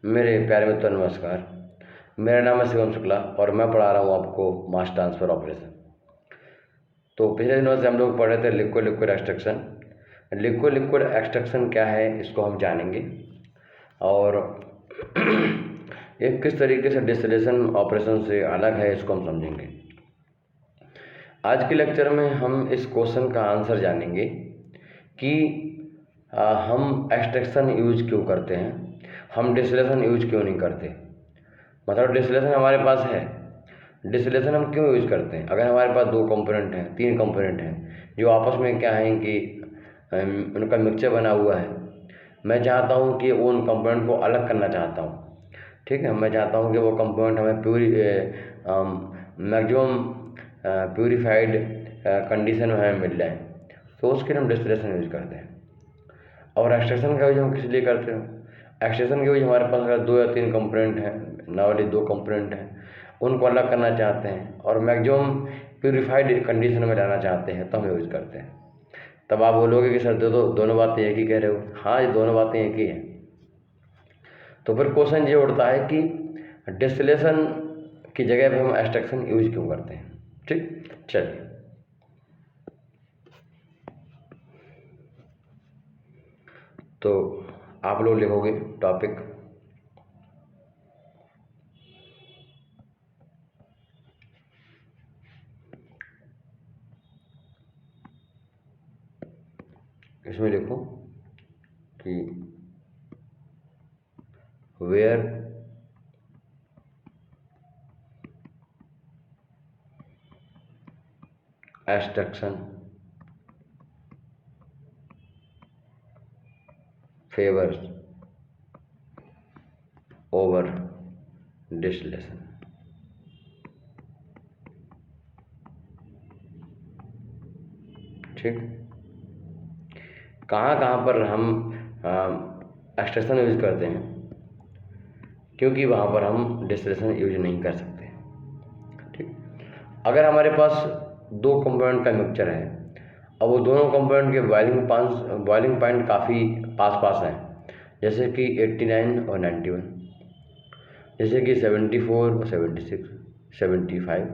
मेरे प्यारे मित्रों नमस्कार। मेरा नाम है शिवम शुक्ला और मैं पढ़ा रहा हूँ आपको मास ट्रांसफ़र ऑपरेशन। तो पिछले दिनों से हम लोग पढ़ रहे थे liquid liquid extraction. Liquid liquid extraction क्या है इसको हम जानेंगे और एक किस तरीके से डिस्टिलेशन ऑपरेशन से अलग है इसको हम समझेंगे। आज के लेक्चर में हम इस क्वेश्चन का आंसर जानेंगे कि हम एक्सट्रैक्शन यूज क्यों करते हैं, हम डिस्टिलेशन यूज क्यों नहीं करते। मतलब डिस्टिलेशन हमारे पास है, डिस्टिलेशन हम क्यों यूज करते हैं। अगर हमारे पास 2 कंपोनेंट हैं, 3 कंपोनेंट हैं जो आपस में क्या है कि उनका मिक्सचर बना हुआ है, मैं चाहता हूँ कि उन कंपोनेंट को अलग करना चाहता हूँ, ठीक है। मैं चाहता हूँ कि वो कंपोनेंट हमें मैक्सिमम प्यूरिफाइड कंडीशन में हमें मिल जाए, तो उसके लिए हम डिस्टिलेशन यूज करते हैं। और एक्सट्रैक्शन का यूज हम किस लिए करते हैं। एक्सट्रैक्शन के यूज हमारे पास अगर 2 या 3 कंपोनेंट हैं, नॉर्मली 2 कंपोनेंट हैं, उनको अलग करना चाहते हैं और मैक्सिमम प्यूरिफाइड कंडीशन में लाना चाहते हैं तो हम यूज करते हैं। तब आप बोलोगे कि सर दोनों बातें एक ही कह रहे हो। हाँ, ये दोनों बातें एक ही हैं। तो फिर क्वेश्चन ये उठता है कि डिस्टिलेशन की जगह पर हम एक्सट्रैक्शन यूज क्यों करते हैं। ठीक, चलिए। तो आप लोग लिखोगे टॉपिक इसमें लिखो कि where extraction favours over distillation. ठीक, कहाँ कहाँ पर हम एक्सट्रैक्शन यूज करते हैं, क्योंकि वहाँ पर हम डिस्टिलेशन यूज नहीं कर सकते। ठीक, अगर हमारे पास 2 कंपोनेंट का मिक्सचर है और वो दोनों कंपोनेंट के बॉइलिंग पॉइंट काफ़ी पास पास हैं, जैसे कि 89 और 91, जैसे कि 74 और 76, 75,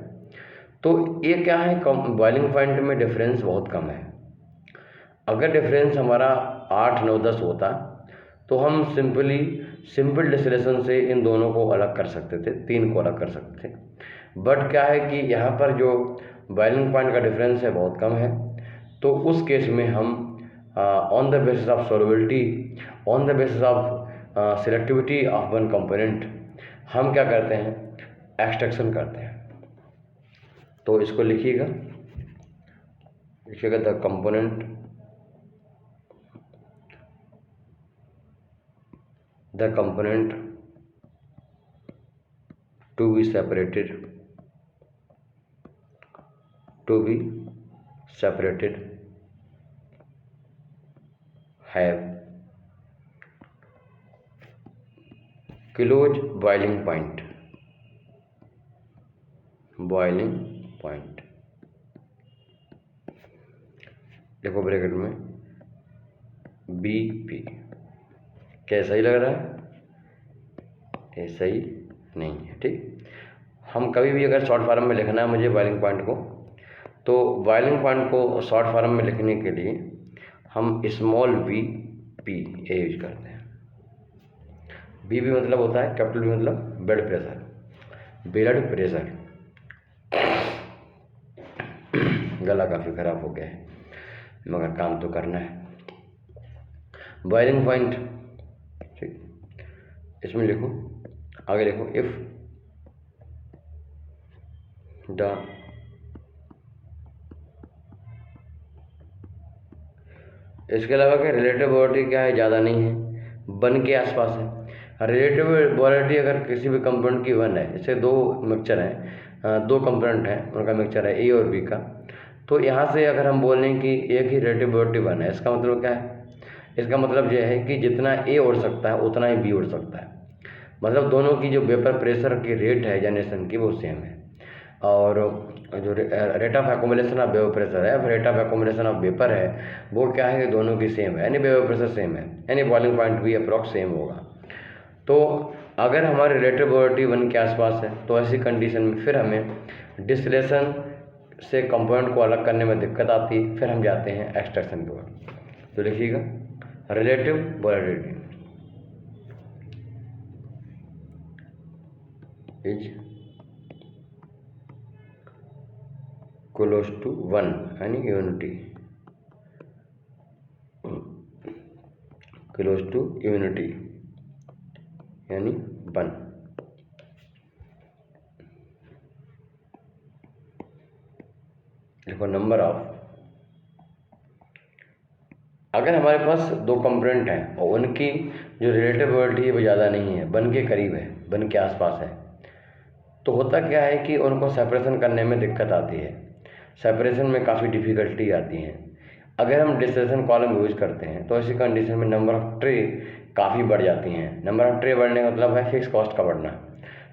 तो ये क्या है, बॉइलिंग पॉइंट में डिफरेंस बहुत कम है। अगर डिफरेंस हमारा 8, 9, 10 होता तो हम सिंपल डिस्टिलेशन से इन दोनों को अलग कर सकते थे, 3 को अलग कर सकते थे। बट क्या है कि यहाँ पर जो बॉइलिंग पॉइंट का डिफरेंस है बहुत कम है, तो उस केस में हम on the basis of solubility, on the basis of selectivity of one component हम क्या करते हैं, एक्सट्रैक्शन करते हैं। तो इसको लिखिएगा the component to be separated have close boiling point देखो ब्रैकेट में BP। क्या सही लग रहा है? ये सही नहीं है। ठीक, हम कभी भी अगर शॉर्ट फॉर्म में लिखना है मुझे बॉइलिंग पॉइंट को, तो बॉइलिंग पॉइंट को शॉर्ट फॉर्म में लिखने के लिए हम स्मॉल BP ये यूज करते हैं। BP मतलब होता है, कैपिटल B मतलब ब्लड प्रेशर। गला काफ़ी ख़राब हो गया है मगर काम तो करना है। बॉइलिंग पॉइंट, ठीक, इसमें लिखो, आगे लिखो इफ द इसके अलावा क्या रिलेटिव वॉलिटी क्या है, ज़्यादा नहीं है, 1 के आसपास है। रिलेटिव वॉलिटी अगर किसी भी कंपोनेंट की 1 है, इससे 2 मिक्सचर हैं, 2 कंपोनेंट हैं, उनका मिक्सचर है A और B का, तो यहाँ से अगर हम बोल लें कि एक ही रिलेटिव वॉलिटी 1 है, इसका मतलब क्या है, इसका मतलब यह है कि जितना A उड़ सकता है उतना ही B उड़ सकता है। मतलब दोनों की जो वेपर प्रेशर की रेट है जनरेशन की वो सेम है, और जो rate of accumulation of vapour pressure है, rate of accumulation of vapour है, वो क्या है कि दोनों की सेम है, यानी वेपर प्रेशर सेम है, यानी बॉइलिंग पॉइंट भी अप्रॉक्स सेम होगा। तो अगर हमारी रिलेटिव प्रोबेबिलिटी 1 के आसपास है तो ऐसी कंडीशन में फिर हमें डिस्टिलेशन से कंपाउंड को अलग करने में दिक्कत आती है, फिर हम जाते हैं एक्सट्रैक्शन की ओर। तो लिखिएगा relative volatility is close to 1 यानी यूनिटी, क्लोज टू यूनिटी यानी 1। देखो नंबर ऑफ, अगर हमारे पास दो कंपोनेंट हैं और उनकी जो रिलेटिव प्रोबेबिलिटी है वो ज़्यादा नहीं है, 1 के करीब है, 1 के आसपास है, तो होता क्या है कि उनको सेपरेशन करने में दिक्कत आती है, सेपरेशन में काफ़ी डिफ़िकल्टी आती है। अगर हम डिस्टिलेशन कॉलम यूज करते हैं तो ऐसी कंडीशन में नंबर ऑफ ट्रे काफ़ी बढ़ जाती हैं। नंबर ऑफ ट्रे बढ़ने का मतलब है फिक्स कॉस्ट का बढ़ना,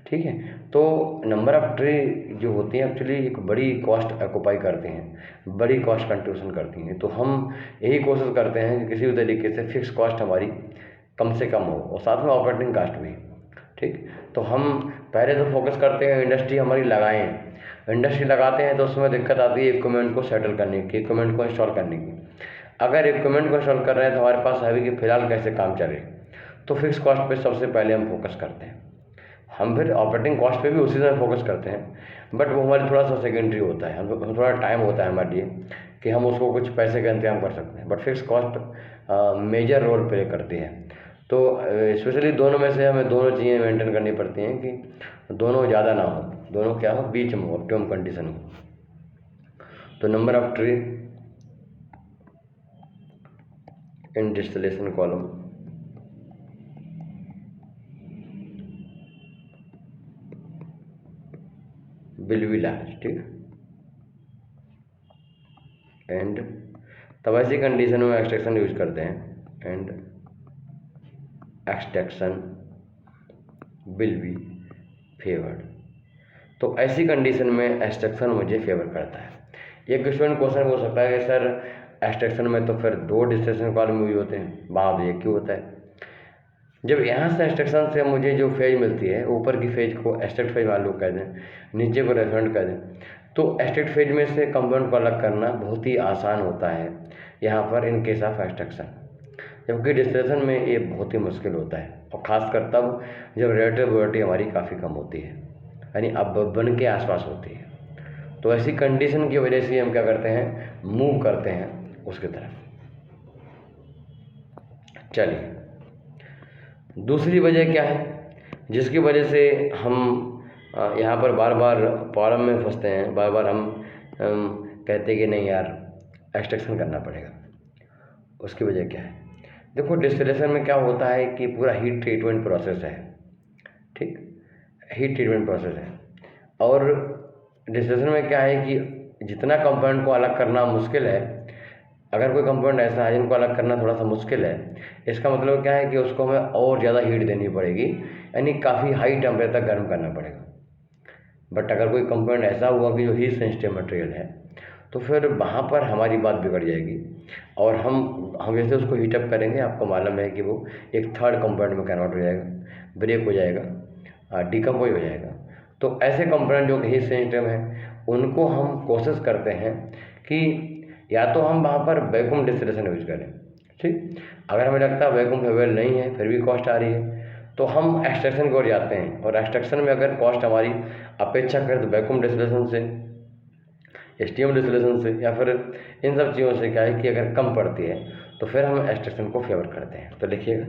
ठीक है। तो नंबर ऑफ ट्रे जो होती हैं एक्चुअली एक बड़ी कॉस्ट ऑक्यूपाई करते हैं, बड़ी कॉस्ट कंट्रीब्यूशन करती हैं। तो हम यही कोशिश करते हैं कि किसी भी तरीके से फिक्स कॉस्ट हमारी कम से कम हो और साथ में ऑपरेटिंग कॉस्ट भी, ठीक। तो हम पहले तो फोकस करते हैं इंडस्ट्री हमारी लगाएं। इंडस्ट्री लगाते हैं तो उसमें दिक्कत आती है इक्विपमेंट को सेटल करने की, इक्विपमेंट को इंस्टॉल करने की। अगर इक्विपमेंट को इंस्टॉल कर रहे हैं तो हमारे पास है भी कि फ़िलहाल कैसे काम चले, तो फिक्स कॉस्ट पे सबसे पहले हम फोकस करते हैं। हम फिर ऑपरेटिंग कॉस्ट पे भी उसी समय फोकस करते हैं, बट वो हमारे थोड़ा सा सेकेंडरी होता है, हम थोड़ा टाइम होता है हमारे लिए कि हम उसको कुछ पैसे का इंतजाम कर सकते हैं, but fix cost major role play करती है। तो स्पेशली दोनों में से हमें दोनों चीज़ें मेंटेन करनी पड़ती हैं कि दोनों ज़्यादा ना हो, दोनों क्या हो, बीच में हो, ऑप्टिमम कंडीशन हो। तो number of tree in distillation column will be large, ठीक है। एंड तब ऐसी कंडीशन में एक्सट्रैक्शन यूज करते हैं, and extraction will be favoured. तो ऐसी कंडीशन में एक्सट्रैक्शन मुझे फेवर करता है। एक स्टूडेंट क्वेश्चन हो सकता है कि सर एक्सट्रैक्शन में तो फिर 2 डिस्टिलेशन कॉलम यूज होते हैं, वहाँ पे एक क्यों होता है? जब यहाँ से एक्सट्रैक्शन से मुझे जो फेज मिलती है, ऊपर की फेज को एक्सट्रैक्ट फेज मान लो कह दें, नीचे को रेफरेंट कह दें, तो एक्सट्रैक्ट फेज में से कंपाउंड को अलग करना बहुत ही आसान होता है यहाँ पर इन केस ऑफ एक्सट्रैक्शन, जबकि डिस्टिलेशन में ये बहुत ही मुश्किल होता है, और ख़ासकर तब जब रिलेटिव प्रोबेबिलिटी हमारी काफ़ी कम होती है, यानी अब 1 के आसपास होती है। तो ऐसी कंडीशन की वजह से हम क्या करते हैं, मूव करते हैं उसकी तरफ। चलिए दूसरी वजह क्या है जिसकी वजह से हम यहाँ पर बार बार प्रॉब्लम में फंसते हैं, बार बार हम कहते हैं कि नहीं यार एक्सट्रैक्शन करना पड़ेगा। उसकी वजह क्या है? देखो डिस्टिलेशन में क्या होता है कि पूरा हीट ट्रीटमेंट प्रोसेस है, ठीक, हीट ट्रीटमेंट प्रोसेस है। और डिस्टिलेशन में क्या है कि जितना कंपाउंड को अलग करना मुश्किल है, अगर कोई कंपाउंड ऐसा है जिनको अलग करना थोड़ा सा मुश्किल है, इसका मतलब क्या है कि उसको हमें और ज़्यादा हीट देनी पड़ेगी, यानी काफ़ी हाई टेम्परेचर तक गर्म करना पड़ेगा। बट अगर कोई कंपाउंड ऐसा हुआ कि जो हीट सेंसिटिव मटेरियल है, तो फिर वहाँ पर हमारी बात बिगड़ जाएगी, और हम जैसे उसको हीटअप करेंगे, आपको मालूम है कि वो एक थर्ड कंपाउंड में कन्वर्ट हो जाएगा, ब्रेक हो जाएगा, डिकम्पोज हो जाएगा। तो ऐसे कंपाउंड जो हीट सेंसिटिव हैं उनको हम कोशिश करते हैं कि या तो हम वहाँ पर वैक्यूम डिस्टिलेशन यूज करें, ठीक। अगर हमें लगता है वैक्यूम फेवेबल नहीं है, फिर भी कॉस्ट आ रही है, तो हम एक्सट्रैक्शन की ओर जाते हैं, और एक्सट्रैक्शन में अगर कॉस्ट हमारी अपेक्षा करें तो वैक्यूम डिस्टिलेशन से, स्टीम डिस्टिलेशन से, या फिर इन सब चीज़ों से क्या है कि अगर कम पड़ती है तो फिर हम एक्सट्रैक्शन को फेवर करते हैं। तो लिखिएगा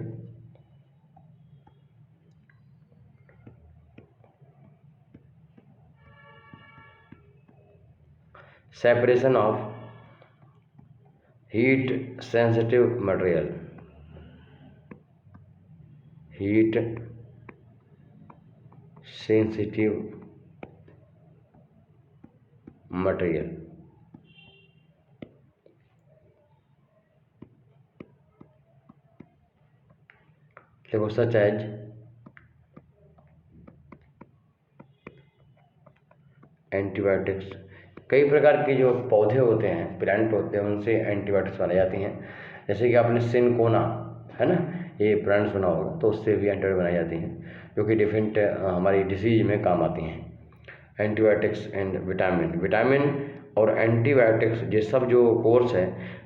separation of heat sensitive material, heat sensitive material. देखो सच एज एंटीबायोटिक्स, कई प्रकार के जो पौधे होते हैं, प्लांट होते हैं, उनसे एंटीबायोटिक्स बनाई जाती हैं। जैसे कि आपने सिनकोना, है ना, ये ब्रांड सुना होगा, तो उससे भी एंटीबायोटिक बनाई जाती हैं जो कि डिफरेंट हमारी डिसीज में काम आती हैं। एंटीबायोटिक्स एंड विटामिन और एंटीबायोटिक्स ये सब जो कोर्स है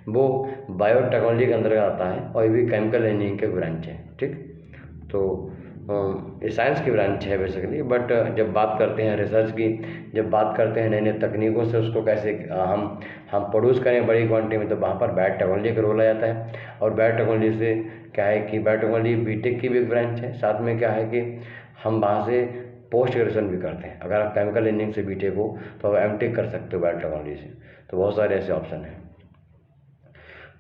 वो बायोटेक्नोलॉजी के अंतर्गत आता है और ये भी केमिकल इंजीनियरिंग के ब्रांच है। ठीक, तो ये साइंस की ब्रांच है बेसिकली, बट जब बात करते हैं रिसर्च की, जब बात करते हैं नई नई तकनीकों से उसको कैसे हम प्रोड्यूस करें बड़ी क्वांटिटी में, तो वहाँ पर बायोटेक्नोलॉजी का रोल आ जाता है। और बायोटेक्नोलॉजी से क्या है कि बायोटेक्नोलॉजी बीटेक की भी एक ब्रांच है, साथ में क्या है कि हम वहाँ से पोस्ट ग्रेजुएशन भी करते हैं। अगर आप केमिकल इंजीनियरिंग से बीटेक हो तो आप एमटेक कर सकते हो बायोटेक्नोलॉजी से। तो बहुत सारे ऐसे ऑप्शन हैं।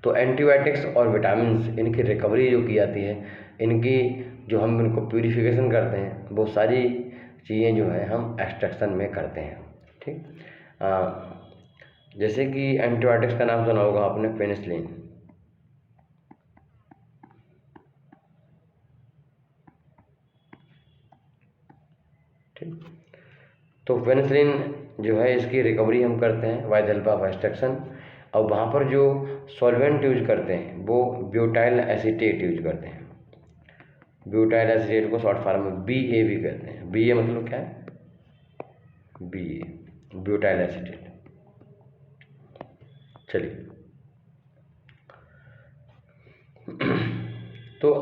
तो एंटीबायोटिक्स और विटामिन इनकी रिकवरी जो की जाती है, इनकी जो हम इनको प्यूरिफिकेशन करते हैं, वो सारी चीज़ें जो है हम एक्सट्रैक्शन में करते हैं। ठीक, जैसे कि एंटीबायोटिक्स का नाम सुना होगा आपने, पेनिसिलिन। ठीक, तो पेनिसिलिन जो है इसकी रिकवरी हम करते हैं by the help of extraction. और वहाँ पर जो सॉल्वेंट यूज करते हैं वो ब्यूटाइल एसीटेट यूज करते हैं। ब्यूटाइल एसीटेट को शॉर्ट फॉर्म में BA भी कहते हैं। BA मतलब क्या है? BA, butyl acetate. चलिए, तो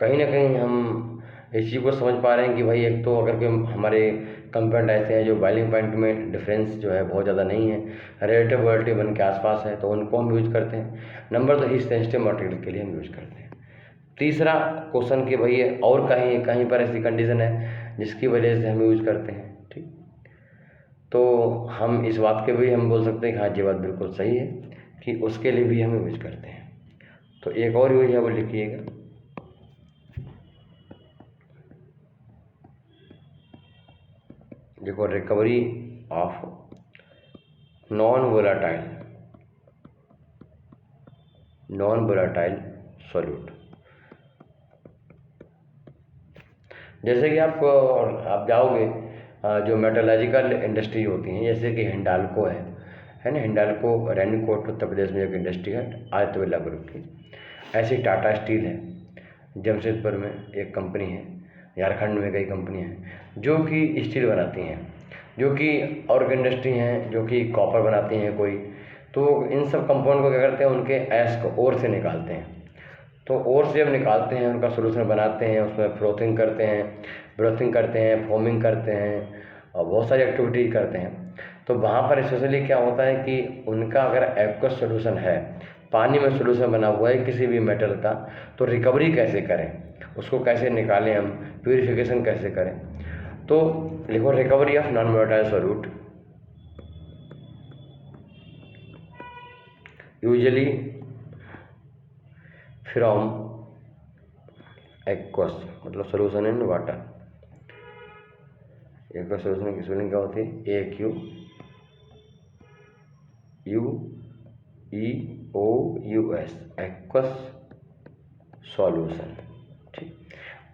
कहीं ना कहीं हम इस चीज़ को समझ पा रहे हैं कि भाई एक तो अगर कोई हमारे कंपाउंड ऐसे हैं जो बॉइलिंग पॉइंट में डिफरेंस जो है बहुत ज़्यादा नहीं है, रिलेटिव वोलेटिलिटी 1 के आसपास है, तो उनको हम यूज करते हैं। नंबर 2, हीट सेंसिटिव मटेरियल के लिए हम यूज करते हैं। तीसरा क्वेश्चन कि भाई और कहीं कहीं पर ऐसी कंडीशन है जिसकी वजह से हम यूज करते हैं। ठीक, तो हम इस बात के भी हम बोल सकते हैं कि हाँ ये बात बिल्कुल सही है कि उसके लिए भी हम यूज करते हैं। तो एक और यूज है वो लिखिएगा, देखो, recovery of non volatile solute. जैसे कि आप जाओगे जो मेटलर्जिकल इंडस्ट्री होती हैं, जैसे कि हिंडाल्को है ना, हिंडाल्को रेनीकोट उत्तर प्रदेश में एक इंडस्ट्री है आदित्य बिरला ग्रुप की। ऐसी टाटा स्टील है, जमशेदपुर में एक कंपनी है, झारखंड में कई कंपनियां हैं जो कि स्टील बनाती हैं, जो कि और इंडस्ट्री हैं जो कि कॉपर बनाती हैं कोई। तो इन सब कंपाउंड को क्या करते हैं, उनके ऐश को ओर से निकालते हैं। तो ओर से जब निकालते हैं उनका सोल्यूशन बनाते हैं, उसमें ब्रोथिंग करते हैं, फोमिंग करते हैं और बहुत सारी एक्टिविटी करते हैं। तो वहाँ पर स्पेशली क्या होता है कि उनका अगर एक्वस सोल्यूशन है, पानी में सोल्यूशन बना हुआ है किसी भी मेटल का, तो रिकवरी कैसे करें, उसको कैसे निकालें, हम प्यूरिफिकेशन कैसे करें। तो लिखो, recovery of non volatile solute usually from aqueous, मतलब solution in water. Aqueous solution की स्पेलिंग क्या होती है? AQUEOUS, aqueous solution. ठीक,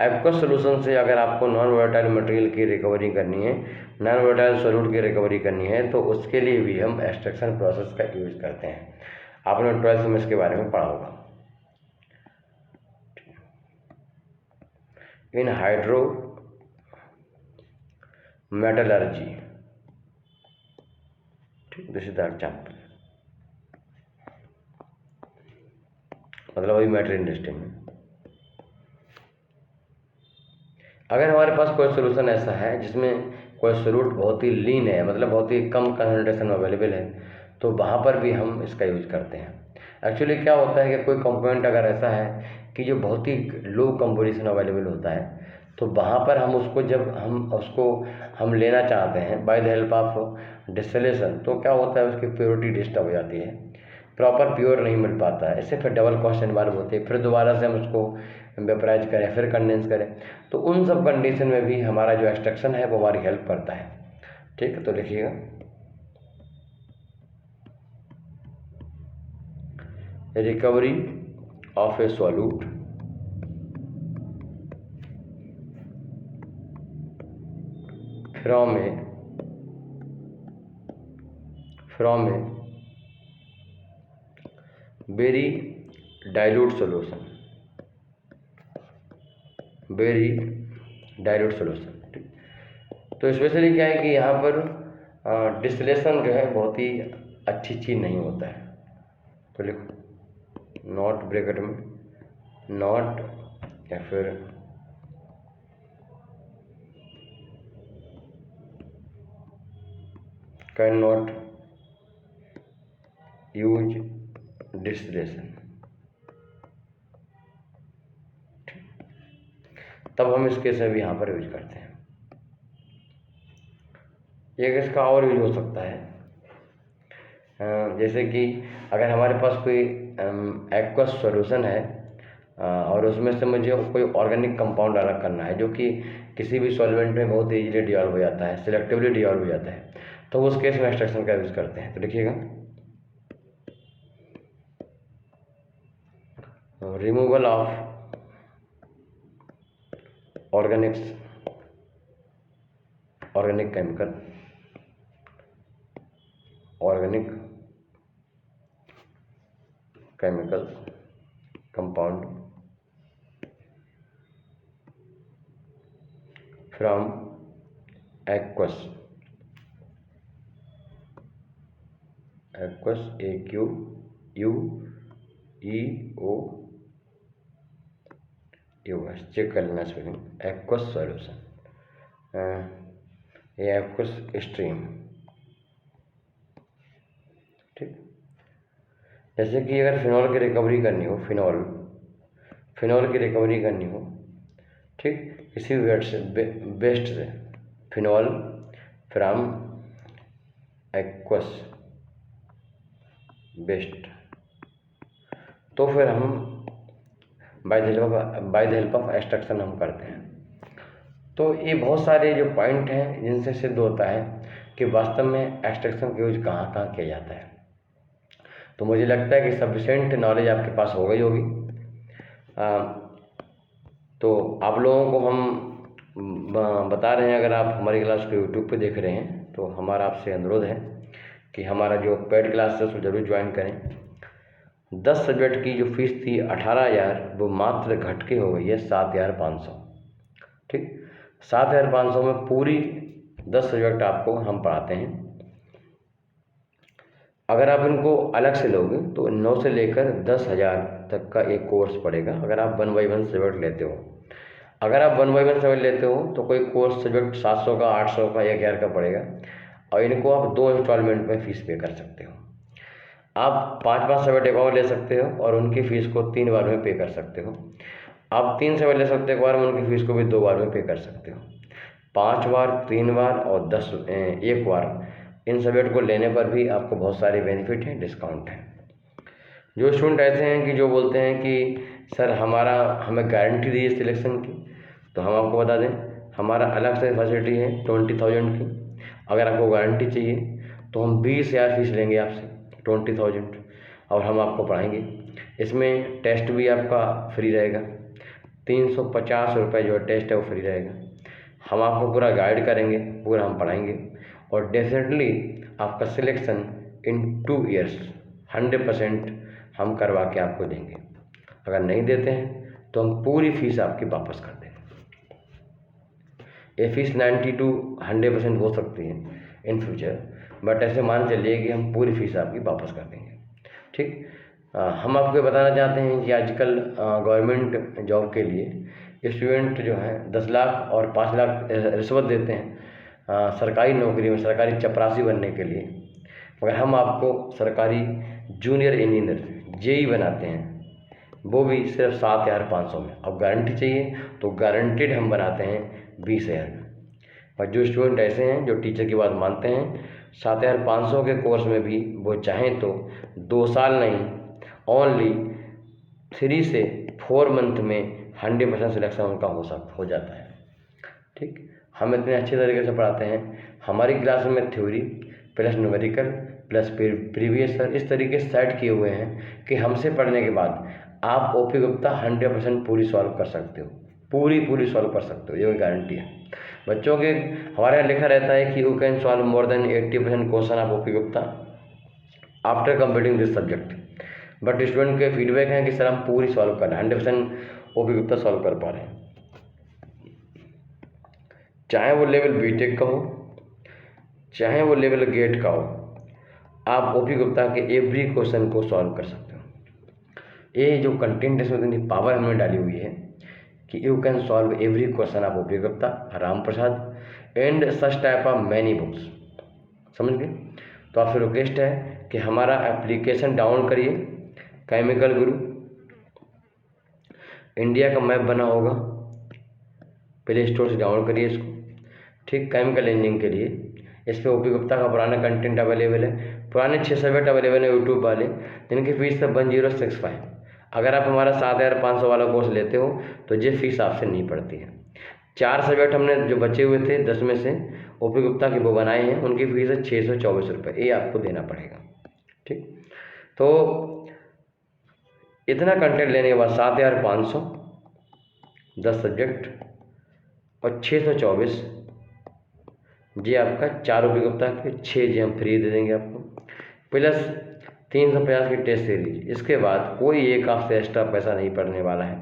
एक्वस सॉल्यूशन से अगर आपको नॉन वोलेटाइल मटेरियल की रिकवरी करनी है, नॉन वोलेटाइल सॉल्यूट की रिकवरी करनी है, तो उसके लिए भी हम एक्सट्रैक्शन प्रोसेस का यूज करते हैं। आपने 12th में इसके बारे में पढ़ा होगा। इन हाइड्रो मेटलर्जी, ठीक, दिस इज द एग्जाम्पल, मतलब अभी मेटल इंडस्ट्री में अगर हमारे पास कोई सोल्यूशन ऐसा है जिसमें कोई सोल्यूट बहुत ही लीन है, मतलब बहुत ही कम कंसनट्रेशन में अवेलेबल है, तो वहाँ पर भी हम इसका यूज करते हैं। एक्चुअली क्या होता है कि कोई कंपोनेंट अगर ऐसा है कि जो बहुत ही लो कंपोजिशन अवेलेबल होता है, तो वहाँ पर हम उसको जब हम लेना चाहते हैं by the help of distillation, तो क्या होता है उसकी प्योरिटी डिस्टर्ब हो जाती है, प्रॉपर प्योर नहीं मिल पाता है। इससे फिर डबल कॉस्ट इन्वॉल्व होती है, फिर दोबारा से हम उसको वेपराइज करें, फिर कंडेंस करें। तो उन सब कंडीशन में भी हमारा जो एक्सट्रैक्शन है वो हमारी हेल्प करता है। ठीक है, तो लिखिएगा, recovery of A solute from a very dilute solution very dilute solution. ठीक, तो स्पेशली क्या है कि यहाँ पर डिस्टिलेशन जो है बहुत ही अच्छी चीज़ नहीं होता है। तो लिखो नॉट ब्रैकेट में नॉट या फिर कैन नॉट यूज डिस्टिलेशन। तब हम इसके से भी यहाँ पर यूज करते हैं। एक इसका और यूज हो सकता है, जैसे कि अगर हमारे पास कोई एक्वस सॉल्यूशन है और उसमें से मुझे कोई ऑर्गेनिक कंपाउंड अलग करना है जो कि किसी भी सॉल्वेंट में बहुत ईजिली डिजॉल्व हो जाता है, सिलेक्टिवली डिजॉल्व हो जाता है, तो उस केस में एक्सट्रैक्शन का यूज करते हैं। तो देखिएगा removal of organic chemical compound from aqueous AQUEOUS check कर लेना स्पेलिंग, एक्वस सॉल्यूशन, ये एक्वस स्ट्रीम। ठीक, जैसे कि अगर फिनॉल की रिकवरी करनी हो, फिनॉल की रिकवरी करनी हो, ठीक, किसी भी वेस्ट से फिनॉल फ्रॉम एक्वस वेस्ट, तो फिर हम by the help of extraction हम करते हैं। तो ये बहुत सारे जो पॉइंट हैं जिनसे सिद्ध होता है कि वास्तव में एक्सट्रैक्शन का यूज कहाँ कहाँ किया जाता है। तो मुझे लगता है कि सफिशिएंट नॉलेज आपके पास हो गई होगी। तो आप लोगों को हम बता रहे हैं, अगर आप हमारी क्लास को यूट्यूब पे देख रहे हैं तो हमारा आपसे अनुरोध है कि हमारा जो पेड क्लास है उसको ज़रूर ज्वाइन करें। 10 सब्जेक्ट की जो फीस थी 18,000 वो मात्र घट के हो गई है 7,500। ठीक, 7,500 में पूरी 10 सब्जेक्ट आपको हम पढ़ाते हैं। अगर आप इनको अलग से लोगे तो 9 से लेकर 10,000 तक का एक कोर्स पड़ेगा अगर आप 1 बाई 1 सब्जेक्ट लेते हो। अगर आप 1 बाई 1 सब्जेक्ट लेते हो तो कोई कोर्स सब्जेक्ट 700 का, 800 का, 1,000 का पड़ेगा और इनको आप 2 इंस्टॉलमेंट में फ़ीस पे कर सकते हो। आप 5-5 सब्जेक्ट एक और ले सकते हो और उनकी फ़ीस को 3 बार में पे कर सकते हो। आप 3 सब्जेक्ट ले सकते हो एक बार में, उनकी फ़ीस को भी 2 बार में पे कर सकते हो। 5 बार, 3 बार और 1 बार इन सब्जेक्ट को लेने पर भी आपको बहुत सारे बेनिफिट हैं, डिस्काउंट है। जो स्टूडेंट ऐसे हैं कि जो बोलते हैं कि सर हमें गारंटी दीजिए सिलेक्शन की, तो हम आपको बता दें हमारा अलग से फैसिलिटी है 20,000 की। अगर आपको गारंटी चाहिए तो हम 20,000 फीस लेंगे आपसे, 20,000, और हम आपको पढ़ाएंगे। इसमें टेस्ट भी आपका फ्री रहेगा, 350 रुपये जो टेस्ट है वो फ्री रहेगा। हम आपको पूरा गाइड करेंगे, पूरा हम पढ़ाएंगे और डेफिनेटली आपका सिलेक्शन इन 2 ईयर्स 100% हम करवा के आपको देंगे। अगर नहीं देते हैं तो हम पूरी फीस आपकी वापस कर देंगे। ये फीस 90 to 100% हो सकती है इन फ्यूचर, बट ऐसे मान चलिए कि हम पूरी फीस आपकी वापस कर देंगे। ठीक, हम आपको बताना चाहते हैं कि आजकल गवर्नमेंट जॉब के लिए स्टूडेंट जो है 10 लाख और 5 लाख रिश्वत देते हैं सरकारी नौकरी में, सरकारी चपरासी बनने के लिए, मगर हम आपको सरकारी जूनियर इंजीनियर जेई बनाते हैं, वो भी सिर्फ 7,500 में। अब गारंटी चाहिए तो गारंटेड हम बनाते हैं 20,000 में। और जो स्टूडेंट ऐसे हैं जो टीचर की बात मानते हैं, 7,500 के कोर्स में भी वो चाहें तो 2 साल नहीं, ओनली 3 से 4 मंथ में 100% सिलेक्शन उनका हो जाता है। ठीक, हम इतने अच्छे तरीके से पढ़ाते हैं। हमारी क्लास में theory plus numerical plus previous year इस तरीके से सेट किए हुए हैं कि हमसे पढ़ने के बाद आप ओपी गुप्ता 100% पूरी सॉल्व कर सकते हो, पूरी सॉल्व कर सकते हो, ये कोई गारंटी है। बच्चों के हमारे यहाँ लिखा रहता है कि you can solve more than 80% question of OP Gupta after completing this subject. But student के फीडबैक हैं कि सर हम पूरी सॉल्व कर रहे हैं, 100% ओपी गुप्ता सॉल्व कर पा रहे हैं। चाहे वो लेवल बीटेक का हो, चाहे वो लेवल गेट का हो, आप ओपी गुप्ता के एवरी क्वेश्चन को सॉल्व कर सकते हो। ये जो कंटेंट है इसमें इतनी पावर हमने डाली हुई है कि you can solve every question of OP Gupta, Ram Prasad and such type of many books. समझ गए? तो आपसे रिक्वेस्ट है कि हमारा एप्लीकेशन डाउनलोड करिए, केमिकल गुरु। इंडिया का मैप बना होगा, प्ले स्टोर से डाउनलोड करिए इसको। ठीक, केमिकल इंजीनियरिंग के लिए इस पर ओपी गुप्ता का पुराना कंटेंट अवेलेबल है, पुराने 6 सब्जेक्ट अवेलेबल है यूट्यूब वाले, जिनकी फीस है 1065। अगर आप हमारा 7500 वाला कोर्स लेते हो तो ये फीस आपसे नहीं पड़ती है। 4 सब्जेक्ट हमने जो बचे हुए थे 10 में से ओपी गुप्ता की वो बनाए हैं, उनकी फीस है 624 रुपये, ये आपको देना पड़ेगा। ठीक, तो इतना कंटेंट लेने के बाद 7500, 10 सब्जेक्ट और 624, जी आपका 4 ओपी गुप्ता के 6 जी हम फ्री दे देंगे आपको, प्लस 350 की टेस्ट सीरीज। इसके बाद कोई एक आपसे एक्स्ट्रा पैसा नहीं पड़ने वाला है,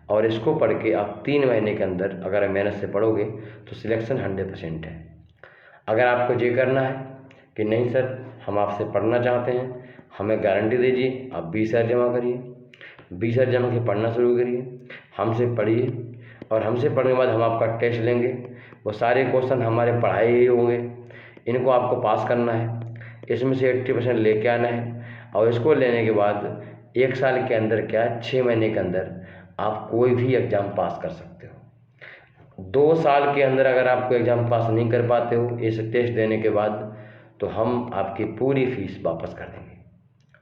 और इसको पढ़ के आप 3 महीने के अंदर अगर मेहनत से पढ़ोगे तो सिलेक्शन 100% है। अगर आपको ये करना है कि नहीं सर हम आपसे पढ़ना चाहते हैं, हमें गारंटी दीजिए, आप 20,000 जमा करिए, 20,000 जमा के पढ़ना शुरू करिए, हमसे पढ़िए, और हमसे पढ़ने के बाद हम आपका टेस्ट लेंगे। वो सारे क्वेश्चन हमारे पढ़ाए ही होंगे, इनको आपको पास करना है, इसमें से 80% लेके आना है, और इसको लेने के बाद 1 साल के अंदर क्या 6 महीने के अंदर आप कोई भी एग्ज़ाम पास कर सकते हो। 2 साल के अंदर अगर आपको एग्ज़ाम पास नहीं कर पाते हो इस टेस्ट देने के बाद, तो हम आपकी पूरी फीस वापस कर देंगे।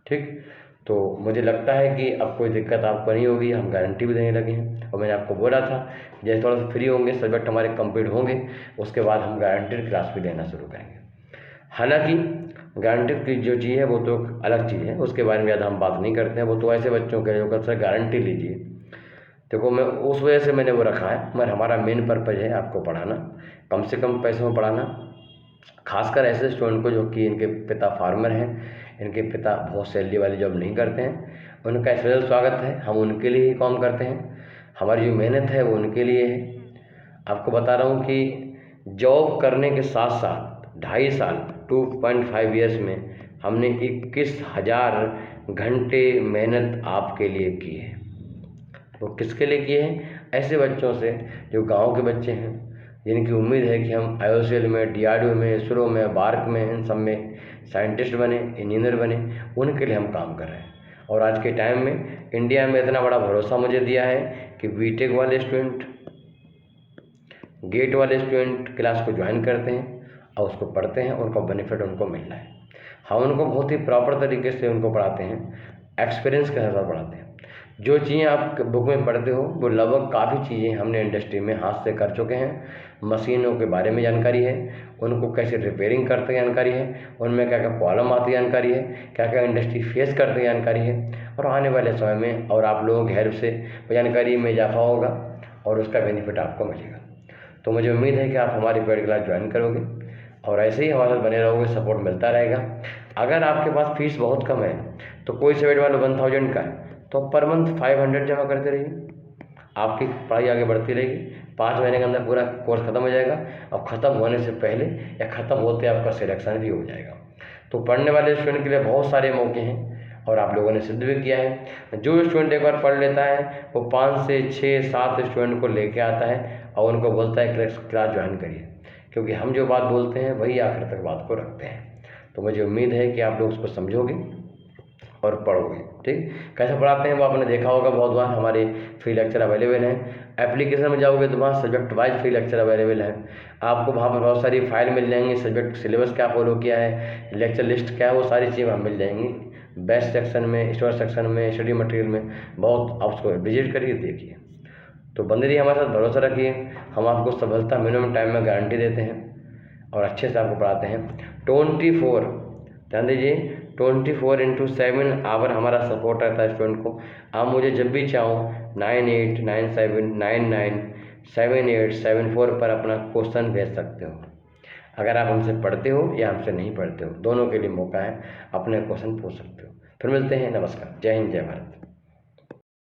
ठीक, तो मुझे लगता है कि अब कोई दिक्कत आपको नहीं होगी, हम गारंटी भी देने लगे हैं। और मैंने आपको बोला था जैसे थोड़ा सा फ्री होंगे, सब्जेक्ट हमारे कंप्लीट होंगे, उसके बाद हम गारंटीड क्लास भी लेना शुरू करेंगे। हालांकि गारंटीड की जो चीज़ है वो तो अलग चीज़ है, उसके बारे में ज़्यादा हम बात नहीं करते हैं, वो तो ऐसे बच्चों के जो कहते हैं गारंटी लीजिए। देखो मैं उस वजह से मैंने वो रखा है, मगर हमारा मेन पर्पज़ है आपको पढ़ाना, कम से कम पैसों में पढ़ाना, खासकर ऐसे स्टूडेंट को जो कि इनके पिता फार्मर हैं, इनके पिता बहुत सैलरी वाली जॉब नहीं करते हैं, उनका स्पेशल स्वागत है। हम उनके लिए ही काम करते हैं, हमारी जो मेहनत है वो उनके लिए है। आपको बता रहा हूँ कि जॉब करने के साथ साथ 2.5 साल 2.5 ईयर्स में हमने 21,000 घंटे मेहनत आपके लिए की है। वो किसके लिए किए हैं? ऐसे बच्चों से जो गांव के बच्चे हैं, जिनकी उम्मीद है कि हम IOCL में, DRDO में, इसरो में, बार्क में, इन सब में साइंटिस्ट बने, इंजीनियर बने, उनके लिए हम काम कर रहे हैं। और आज के टाइम में इंडिया में इतना बड़ा भरोसा मुझे दिया है कि बीटेक वाले स्टूडेंट, गेट वाले स्टूडेंट क्लास को ज्वाइन करते हैं और उसको पढ़ते हैं, उनका बेनिफिट उनको मिल रहा है। हम उनको बहुत ही प्रॉपर तरीके से उनको पढ़ाते हैं, एक्सपीरियंस के साथ पढ़ाते हैं। जो चीज़ें आप बुक में पढ़ते हो वो लगभग काफ़ी चीज़ें हमने इंडस्ट्री में हाथ से कर चुके हैं। मशीनों के बारे में जानकारी है, उनको कैसे रिपेयरिंग करते हैं जानकारी है, उनमें क्या क्या प्रॉब्लम आती है जानकारी है, क्या क्या इंडस्ट्री फेस करते हैं जानकारी है, और आने वाले समय में और आप लोगों की हेल्प से जानकारी में इजाफा होगा और उसका बेनिफिट आपको मिलेगा। तो मुझे उम्मीद है कि आप हमारी पेड क्लास ज्वाइन करोगे और ऐसे ही हमारे साथ बने रहोगे, सपोर्ट मिलता रहेगा। अगर आपके पास फीस बहुत कम है तो कोई सब्जेक्ट वाला 1000 का है तो पर मंथ 500 जमा करते रहिए, आपकी पढ़ाई आगे बढ़ती रहेगी। 5 महीने के अंदर पूरा कोर्स खत्म हो जाएगा और ख़त्म होने से पहले या ख़त्म होते आपका सिलेक्शन भी हो जाएगा। तो पढ़ने वाले स्टूडेंट के लिए बहुत सारे मौके हैं और आप लोगों ने सिद्ध भी किया है। जो स्टूडेंट एक बार पढ़ लेता है वो 5 से 6 7 स्टूडेंट को लेके आता है और उनको बोलता है क्लास ज्वाइन करिए, क्योंकि हम जो बात बोलते हैं वही आखिर तक बात को रखते हैं। तो मुझे उम्मीद है कि आप लोग उसको समझोगे और पढ़ोगे। ठीक, कैसे पढ़ाते हैं वो आपने देखा होगा बहुत बार, हमारे फ्री लेक्चर अवेलेबल हैं। एप्लीकेशन में जाओगे तो वहाँ subject wise free lecture available है, आपको वहाँ पर बहुत सारी फाइल मिल जाएंगी, सब्जेक्ट सिलेबस क्या फॉलो किया है, लेक्चर लिस्ट क्या है, वो सारी चीज़ें वहाँ मिल जाएंगी। बेस्ट सेक्शन में, स्टोर सेक्शन में, स्टडी मटेरियल में, बहुत आप उसको विजिट करिए, देखिए। तो बंदे रहिए, हमारे साथ भरोसा रखिए, हम आपको सफलता मिनिमम टाइम में गारंटी देते हैं और अच्छे से आपको पढ़ाते हैं। 24 ध्यान दीजिए, 24/7 आवर हमारा सपोर्ट रहता है स्टूडेंट को। आप मुझे जब भी चाहो 9897997874 पर अपना क्वेश्चन भेज सकते हो। अगर आप हमसे पढ़ते हो या हमसे नहीं पढ़ते हो, दोनों के लिए मौका है, अपने क्वेश्चन पूछ सकते हो। फिर मिलते हैं, नमस्कार, जय हिंद, जय भारत।